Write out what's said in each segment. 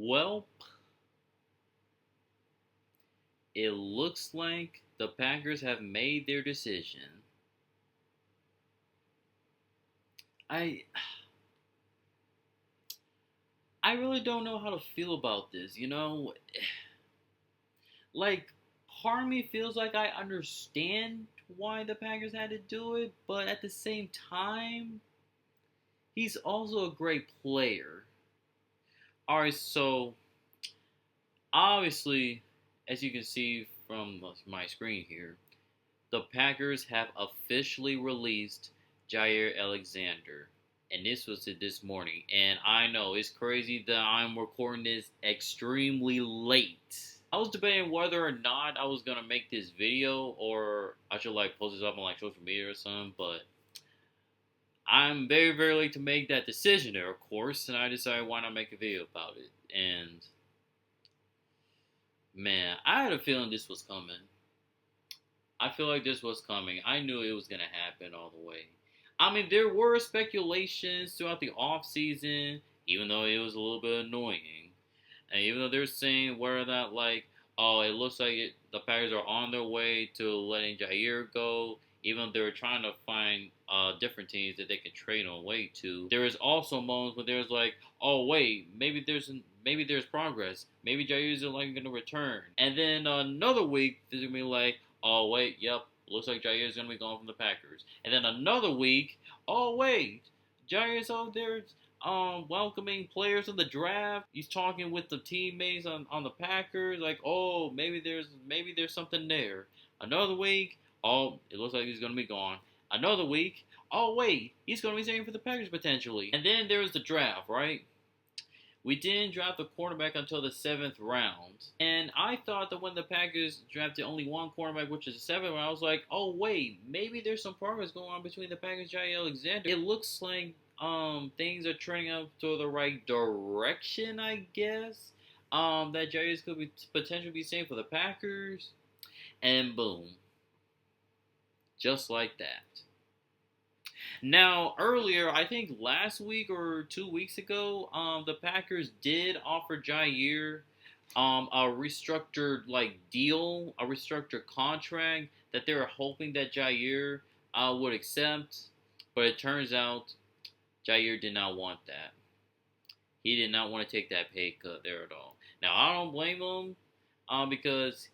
Well, it looks like the Packers have made their decision. I I really don't know how to feel about this. Like part of me feels like I understand why the Packers had to do it, but at the same time, he's also a great player. All right, so obviously, as you can see from my screen here, the Packers have officially released Jaire Alexander. And this was this morning. And I know it's crazy that I'm recording this extremely late. I was debating whether or not I was gonna make this video or I should post this up on social media or something, but I'm very, very late to make that decision there, of course, and I decided why not make a video about it. And man, I had a feeling this was coming. I feel like this was coming. I knew it was going to happen all the way. I mean, there were speculations throughout the offseason, even though it was a little bit annoying. And even though they're saying where that, oh, it looks like the Packers are on their way to letting Jaire go, even though they're trying to find different teams that they can trade away to. There is also moments where there's oh, wait, maybe there's progress. Maybe Jair is going to return. And then another week, there's going to be oh, wait, yep, looks like Jair is going to be gone from the Packers. And then another week, oh, wait, Jair's out there welcoming players in the draft. He's talking with the teammates on the Packers. Oh, maybe there's something there. Another week, oh, it looks like he's going to be gone. Another week, oh, wait, he's going to be staying for the Packers potentially. And then there's the draft, right? We didn't draft a cornerback until the 7th round. And I thought that when the Packers drafted only one cornerback, which is the 7th round, I was like, oh, wait, maybe there's some progress going on between the Packers and Jaire Alexander. It looks like things are trending up to the right direction, I guess. That Jaire could potentially be staying for the Packers. And boom. Just like that. Now, earlier, I think last week or 2 weeks ago, the Packers did offer Jaire a restructured deal, a restructured contract that they were hoping that Jaire would accept, but it turns out Jaire did not want that. He did not want to take that pay cut there at all. Now, I don't blame him because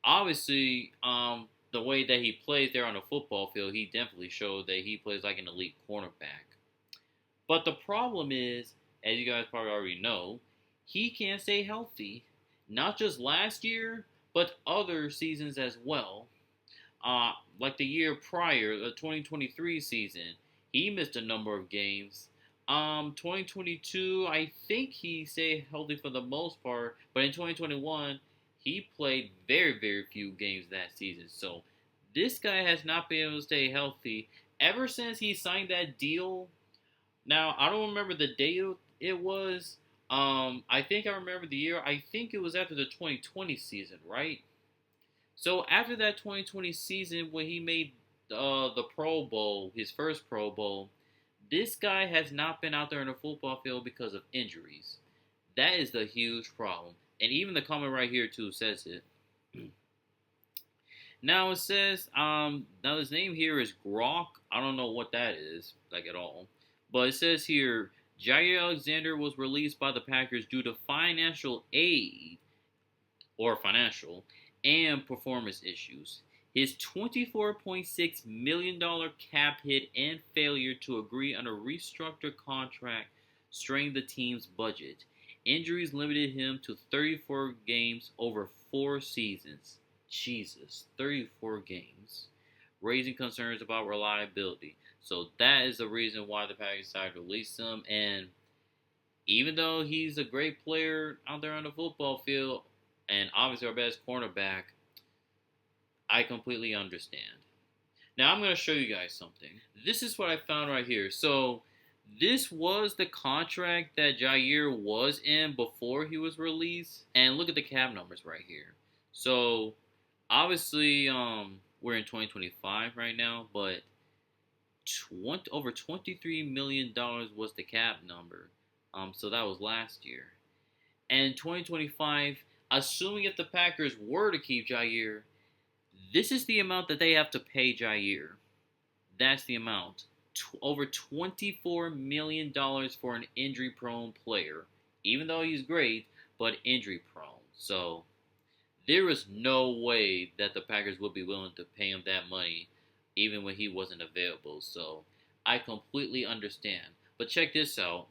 obviously the way that he plays there on the football field, he definitely showed that he plays like an elite cornerback. But the problem is, as you guys probably already know, he can't stay healthy. Not just last year, but other seasons as well. Like the year prior, the 2023 season, he missed a number of games. 2022, I think he stayed healthy for the most part, but in 2021, he played very, very few games that season. So this guy has not been able to stay healthy ever since he signed that deal. Now, I don't remember the date it was. I think I remember the year. I think it was after the 2020 season, right? So after that 2020 season when he made the Pro Bowl, his first Pro Bowl, this guy has not been out there in the football field because of injuries. That is the huge problem. And even the comment right here, too, says it. Now it says, now his name here is Grok. I don't know what that is, at all. But it says here, Jaire Alexander was released by the Packers due to financial and performance issues. His $24.6 million cap hit and failure to agree on a restructured contract strained the team's budget. Injuries limited him to 34 games over 4 seasons. Jesus, 34 games. Raising concerns about reliability. So that is the reason why the Packers decided to release him. And even though he's a great player out there on the football field, and obviously our best cornerback, I completely understand. Now I'm going to show you guys something. This is what I found right here. So this was the contract that Jaire was in before he was released. And look at the cap numbers right here. So obviously we're in 2025 right now, but over $23 million was the cap number. So that was last year. And 2025, assuming if the Packers were to keep Jaire, this is the amount that they have to pay Jaire. That's the amount. Over $24 million for an injury-prone player. Even though he's great, but injury-prone. So, there is no way that the Packers would be willing to pay him that money, even when he wasn't available. So, I completely understand. But check this out.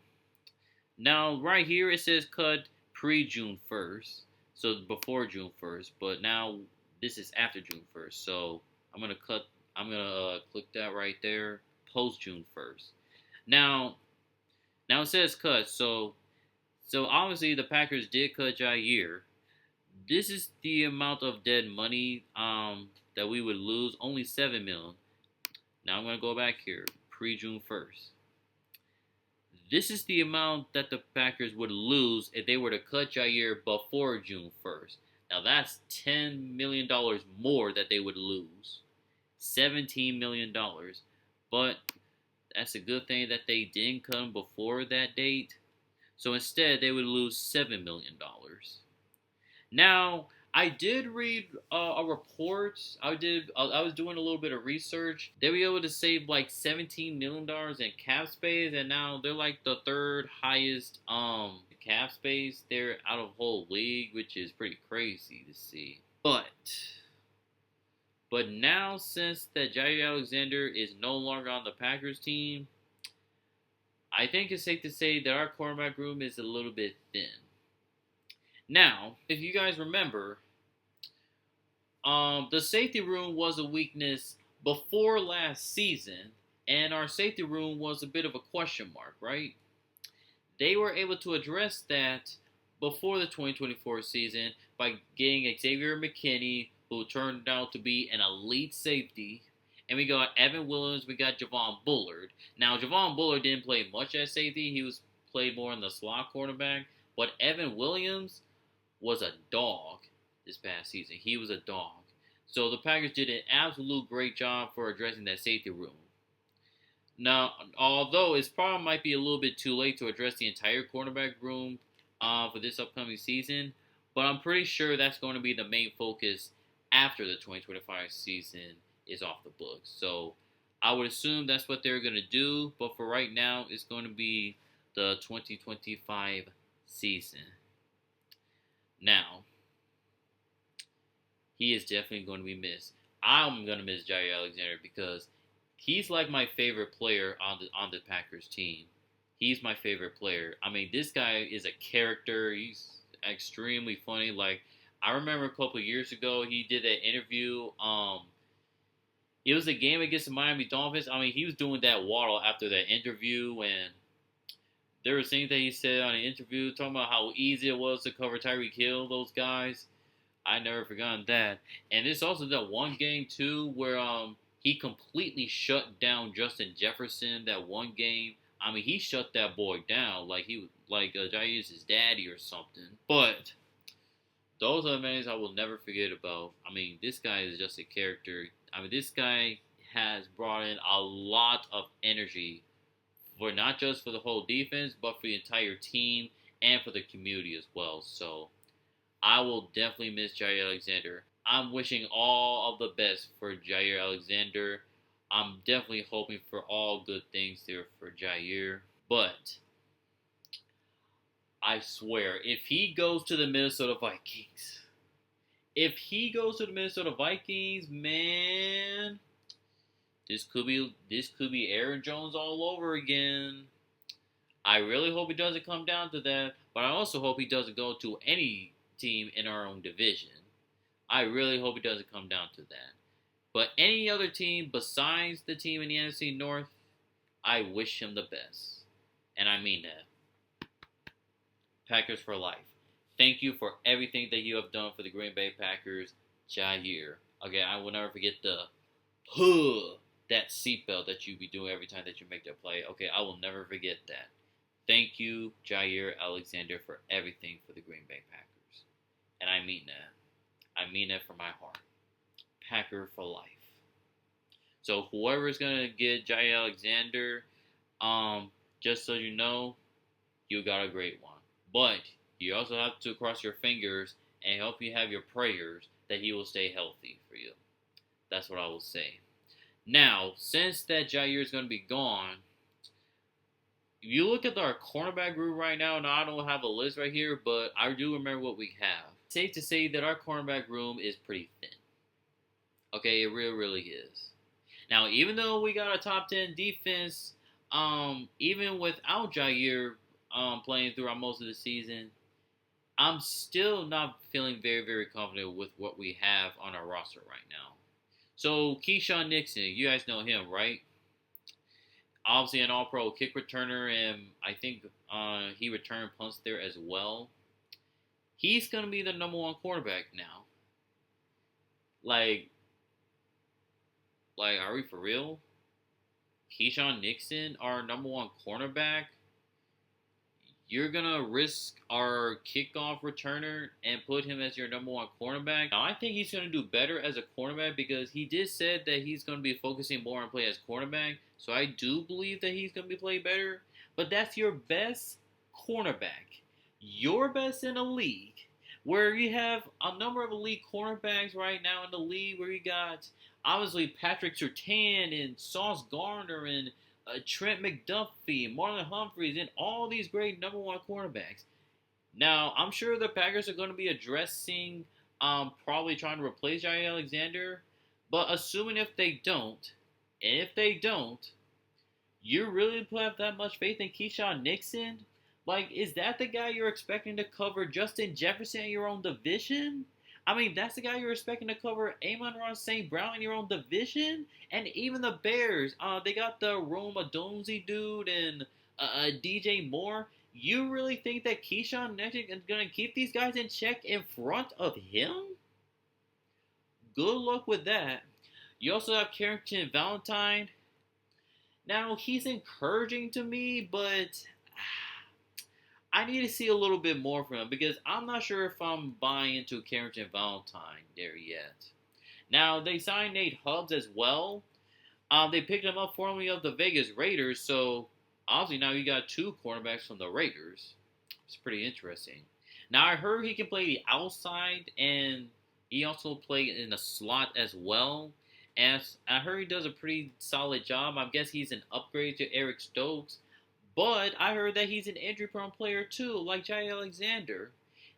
Now, right here, it says cut pre-June 1st. So, before June 1st. But now, this is after June 1st. So, I'm going to click that right there. Post June 1st. Now it says cut. So obviously, the Packers did cut Jaire. This is the amount of dead money that we would lose. Only $7 million. Now, I'm going to go back here. Pre-June 1st. This is the amount that the Packers would lose if they were to cut Jaire before June 1st. Now, that's $10 million more that they would lose. $17 million. But that's a good thing that they didn't cut him before that date. So instead, they would lose $7 million. Now, I did read a report. I was doing a little bit of research. They were able to save like $17 million in cap space, and now they're like the third highest cap space there out of the whole league, which is pretty crazy to see. But now, since that Jaire Alexander is no longer on the Packers team, I think it's safe to say that our cornerback room is a little bit thin. Now, if you guys remember, the safety room was a weakness before last season, and our safety room was a bit of a question mark, right? They were able to address that before the 2024 season by getting Xavier McKinney, who turned out to be an elite safety. And we got Evan Williams, we got Javon Bullard. Now, Javon Bullard didn't play much at safety. He played more in the slot cornerback. But Evan Williams was a dog this past season. He was a dog. So the Packers did an absolute great job for addressing that safety room. Now, although it probably might be a little bit too late to address the entire cornerback room for this upcoming season, but I'm pretty sure that's going to be the main focus after the 2025 season is off the books. So I would assume that's what they're going to do. But for right now, it's going to be the 2025 season. Now, he is definitely going to be missed. I'm going to miss Jaire Alexander because he's like my favorite player on the Packers team. He's my favorite player. I mean, this guy is a character. He's extremely funny. Like, I remember a couple of years ago, he did that interview. It was a game against the Miami Dolphins. I mean, he was doing that waddle after that interview, and there were things that he said on the interview, talking about how easy it was to cover Tyreek Hill, those guys. I never forgotten that. And it's also that one game, too, where he completely shut down Justin Jefferson that one game. I mean, he shut that boy down like Jaire is his daddy or something. But those are the things I will never forget about. I mean, this guy is just a character. I mean, this guy has brought in a lot of energy for not just for the whole defense, but for the entire team and for the community as well. So I will definitely miss Jaire Alexander. I'm wishing all of the best for Jaire Alexander. I'm definitely hoping for all good things there for Jaire. But I swear, if he goes to the Minnesota Vikings, man, this could be Aaron Jones all over again. I really hope it doesn't come down to that, but I also hope he doesn't go to any team in our own division. I really hope it doesn't come down to that. But any other team besides the team in the NFC North, I wish him the best. And I mean that. Packers for life. Thank you for everything that you have done for the Green Bay Packers, Jaire. Okay, I will never forget that seatbelt that you be doing every time that you make that play. Okay, I will never forget that. Thank you, Jaire Alexander, for everything for the Green Bay Packers. And I mean that. I mean that from my heart. Packer for life. So whoever's going to get Jaire Alexander, just so you know, you got a great one. But you also have to cross your fingers and hope you have your prayers that he will stay healthy for you. That's what I will say. Now, since that Jaire is going to be gone, if you look at our cornerback group right now, now I don't have a list right here, but I do remember what we have. Safe to say that our cornerback room is pretty thin. Okay, it really, really is. Now, even though we got a top 10 defense, even without Jaire playing throughout most of the season, I'm still not feeling very, very confident with what we have on our roster right now. So, Keyshawn Nixon, you guys know him, right? Obviously an all-pro kick returner, and I think he returned punts there as well. He's going to be the number one quarterback now. Like, are we for real? Keyshawn Nixon, our number one cornerback? You're going to risk our kickoff returner and put him as your number one cornerback? Now, I think he's going to do better as a cornerback because he did said that he's going to be focusing more on play as cornerback. So I do believe that he's going to be playing better. But that's your best cornerback. Your best in the league. Where you have a number of elite cornerbacks right now in the league where you got, obviously, Patrick Surtain and Sauce Gardner and Trent McDuffie, Marlon Humphreys, and all these great number one cornerbacks. Now, I'm sure the Packers are going to be addressing, probably trying to replace Jaire Alexander. But assuming if they don't, you really have that much faith in Keyshawn Nixon? Like, is that the guy you're expecting to cover Justin Jefferson in your own division? I mean, that's the guy you're expecting to cover Amon-Ra St. Brown in your own division? And even the Bears, they got the Rome Odunze dude and DJ Moore. You really think that Keyshawn Nixon is going to keep these guys in check in front of him? Good luck with that. You also have Carrington Valentine. Now, he's encouraging to me, but I need to see a little bit more from him because I'm not sure if I'm buying into Carrington Valentine there yet. Now, they signed Nate Hubbs as well. They picked him up formerly of the Vegas Raiders, so obviously now you got two cornerbacks from the Raiders. It's pretty interesting. Now, I heard he can play the outside, and he also played in the slot as well. And I heard he does a pretty solid job. I guess he's an upgrade to Eric Stokes. But I heard that he's an injury-prone player too, like Jaire Alexander.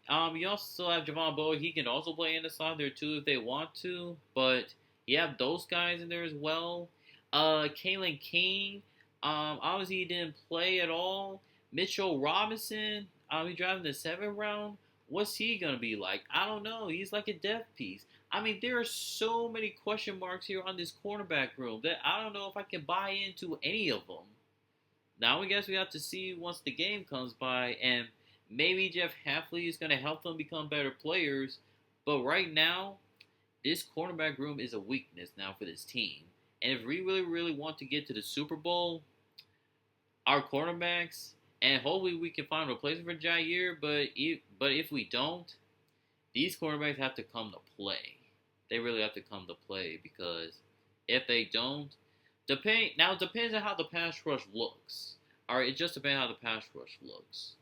You also have Javon Bowie. He can also play in the slot there too if they want to. But you have those guys in there as well. Kalen King, obviously he didn't play at all. Mitchell Robinson, he drafted in the 7th round. What's he going to be like? I don't know. He's like a depth piece. I mean, there are so many question marks here on this cornerback room that I don't know if I can buy into any of them. Now, I guess we have to see once the game comes by, and maybe Jeff Hafley is going to help them become better players. But right now, this cornerback room is a weakness now for this team. And if we really, really want to get to the Super Bowl, our cornerbacks, and hopefully we can find a replacement for Jaire, but if we don't, these cornerbacks have to come to play. They really have to come to play because if they don't, it depends on how the pass rush looks. All right, it just depends on how the pass rush looks.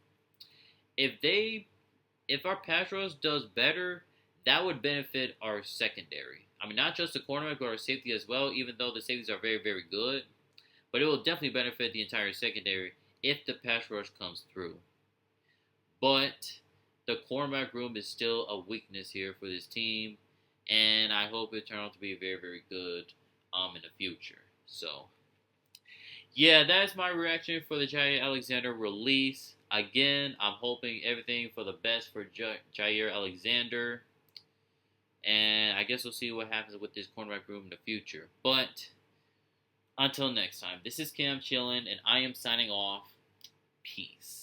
If our pass rush does better, that would benefit our secondary. I mean, not just the cornerback, but our safety as well, even though the safeties are very, very good. But it will definitely benefit the entire secondary if the pass rush comes through. But the cornerback room is still a weakness here for this team, and I hope it turns out to be very, very good in the future. So, yeah, that's my reaction for the Jaire Alexander release. Again, I'm hoping everything for the best for Jaire Alexander. And I guess we'll see what happens with this cornerback room in the future. But until next time, this is Cam Chillin, and I am signing off. Peace.